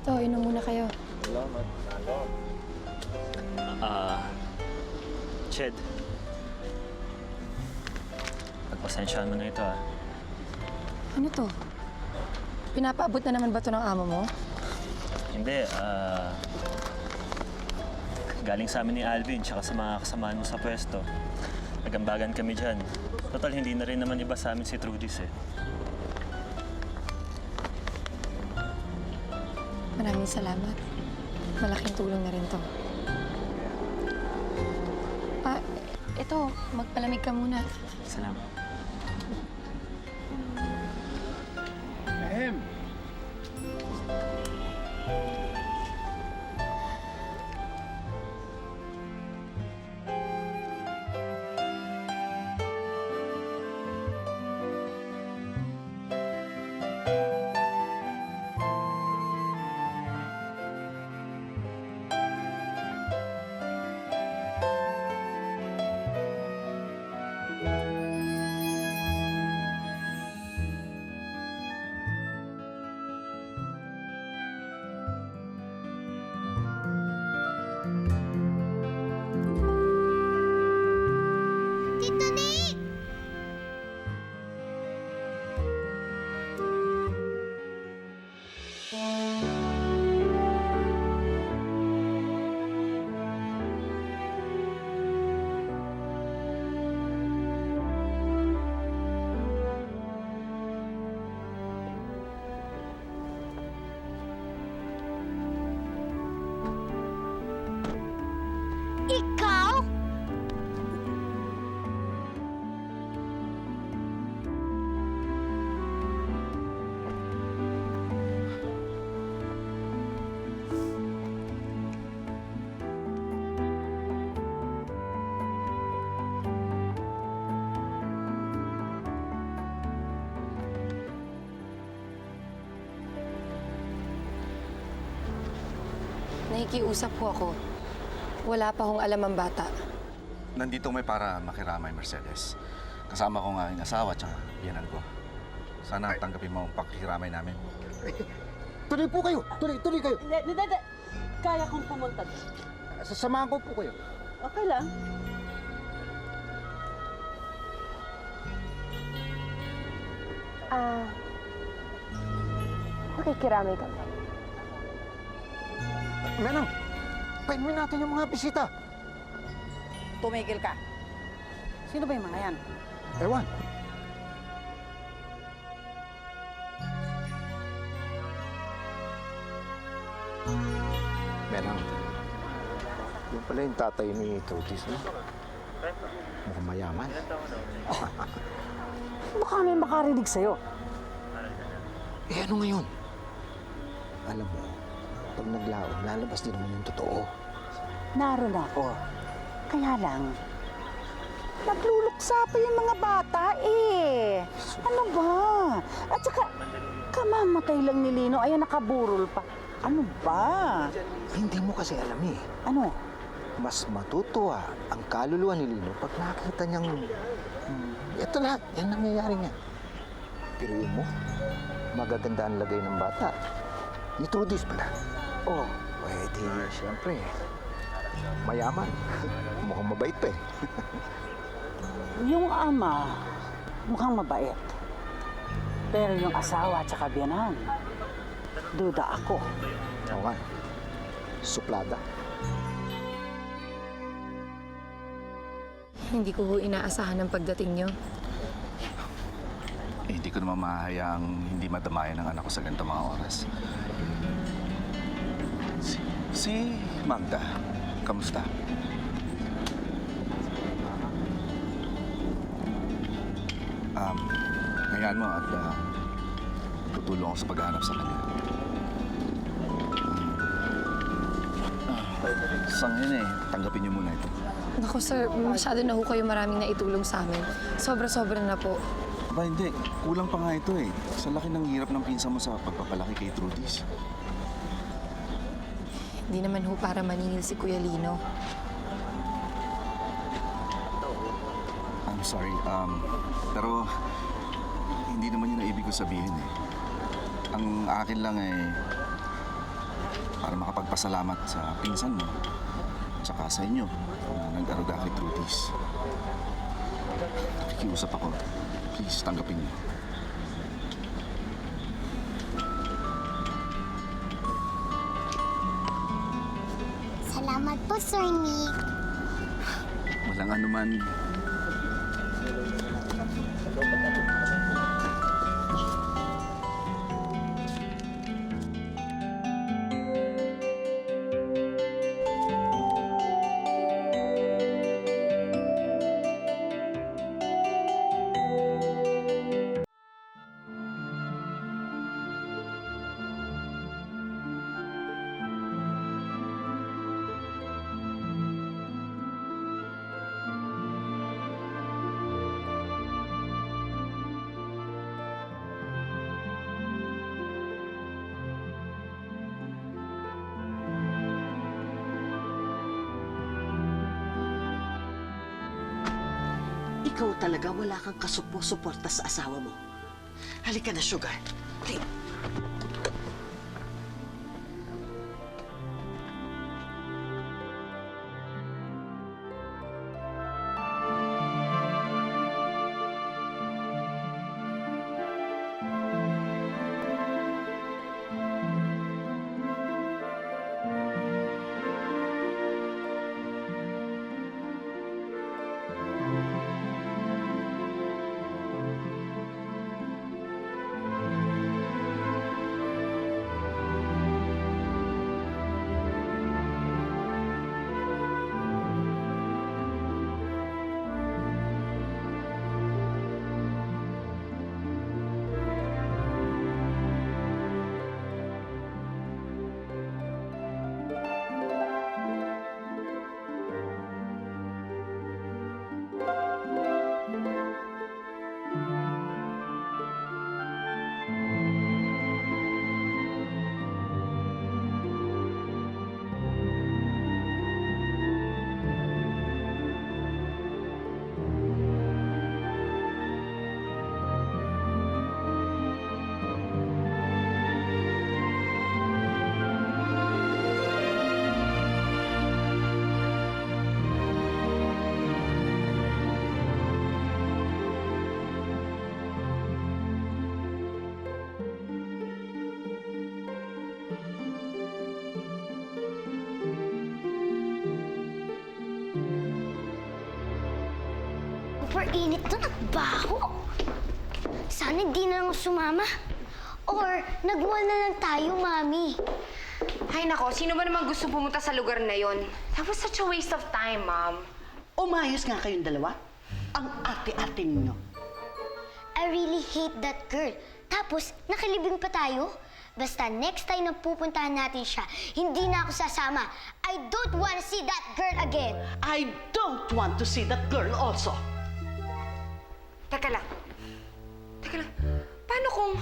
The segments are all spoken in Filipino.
Ito, inom muna kayo. Salamat. Ched. Pagpasensyaan mo na ito, ah. Ano to? Pinapaabot na naman ba ito ng amo mo? Hindi, galing sa amin ni Alvin, tsaka sa mga kasamaan mo sa pwesto. Nagambagan kami dyan. Total, hindi na rin naman iba sa amin si Trudis, eh. Maraming salamat. Malaking tulong na rin to. Ito, magpalamig ka muna. Salamat. Ahem. Tito Nick! Ikaw? Nakikiusap po ako. Wala pa hong alam ang bata. Nandito may para makiramay, Mercedes. Kasama ko nga yung asawa at biyanan ko. Sana tanggapin mo ang pakikiramay namin. Tuloy po kayo! Tuloy kayo! Hindi. Kaya kong pumunta doon. Sasamahan ko po kayo. Okay lang. Makikiramay ka ba? Menang, painumin natin yung mga bisita. Tumigil ka. Sino ba yung mga yan? Ewan. Menang, yung pala yung tatay ni Trudis, no? Mukhang mayaman. Baka may makarinig sa'yo. Eh, ano ngayon? Alam mo, pag naglaon, lalabas din naman yung totoo. Naroon ako. Kaya lang, nagluluksa pa yung mga bata eh. Ano ba? At saka, kamamatay lang ni Lino, ayan nakaburol pa. Ano ba? Hindi mo kasi alam eh. Ano? Mas matutuwa ang kaluluwa ni Lino pag nakita niyang... ito lahat, yan nangyayari niya. Pero yun mo, magaganda ang lagay ng bata. Ni Trudis pala. Oh, Pwede, siyempre. Mayaman. Mukhang mabait pa eh. yung ama, mukhang mabait. Pero yung asawa at saka biyanan, duda ako. Oo nga. Suplada. Hindi ko ho inaasahan ang pagdating niyo. Eh, hindi ko naman mahahayaang hindi madamayan ng anak ko sa ganito mga oras. Si Magda, kamusta? Hayaan mo at tutulong ako sa paghahanap sa kanya. Sangin eh, tanggapin niyo muna ito. Naku sir, masyado na ho kayo maraming naitulong sa amin. Sobra-sobra na po. Aba hindi, kulang pa nga ito eh. Sa laki ng hirap ng pinsan mo sa pagpapalaki kay Trudis. Hindi naman ho para maningil si Kuya Lino. I'm sorry, pero hindi naman yun ang ibig ko sabihin eh. Ang akin lang eh, para makapagpasalamat sa pinsan mo tsaka sa inyo na nag-aruga kay Trutis. Nakikiusap ako. Please, tanggapin niyo. Salamat po, Sir Nick. Walang anuman. Ikaw talaga wala kang kasupo-suporta sa asawa mo. Halika na, Sugar. Halika. Super init to, nagbaho. Sana hindi na lang ako sumama. Or nag-mall na lang tayo, Mami. Ay nako, sino ba naman gusto pumunta sa lugar na yon? That was such a waste of time, Mom. Umayos nga kayong dalawa. Ang ate-ate ninyo. I really hate that girl. Tapos, nakilibing pa tayo. Basta next time na pupuntahan natin siya, hindi na ako sasama. I don't want to see that girl again. I don't want to see that girl also. Teka lang. Paano kung...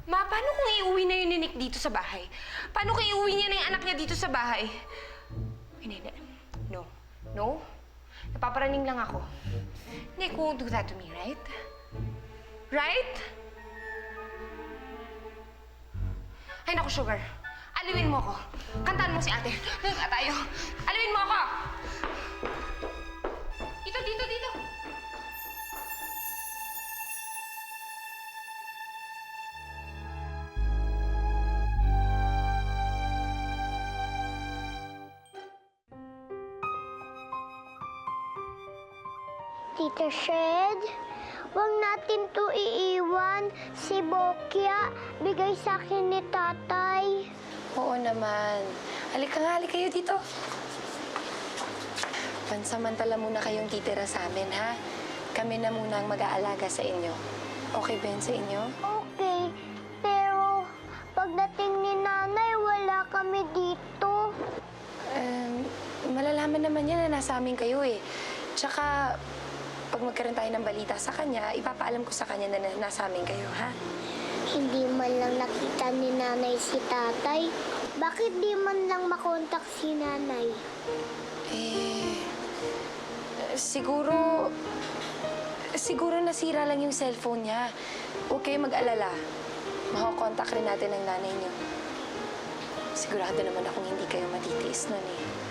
paano kung iuwi na yun ni Nick dito sa bahay? Paano kung iuwi niya na yung anak niya dito sa bahay? Hindi. No. Napaparaning lang ako. Nick won't do that to me, right? Right? Ay, naku, Sugar. Aliwin mo ako. Kantahan mo si ate. Nagka tayo. Aliwin mo ako! Dito. Tita Shed, huwag natin to iiwan. Si Bokya, bigay sa akin ni Tatay. Oo naman. Halika kayo dito. Pansamantala muna kayong titira sa amin, ha? Kami na muna ang mag-aalaga sa inyo. Okay ba yun sa inyo? Okay, pero pagdating ni Nanay, wala kami dito. Malalaman naman yan na nasa amin kayo eh. Tsaka, pag magkaroon tayo ng balita sa kanya, ipapaalam ko sa kanya na nasa amin kayo, ha? Hindi man lang nakita ni Nanay si Tatay. Bakit di man lang makontak si Nanay? Siguro nasira lang yung cellphone niya. Huwag kayo mag-alala. Makakontak rin natin ang nanay niyo. Sigurado naman akong hindi kayo matitiis nun eh.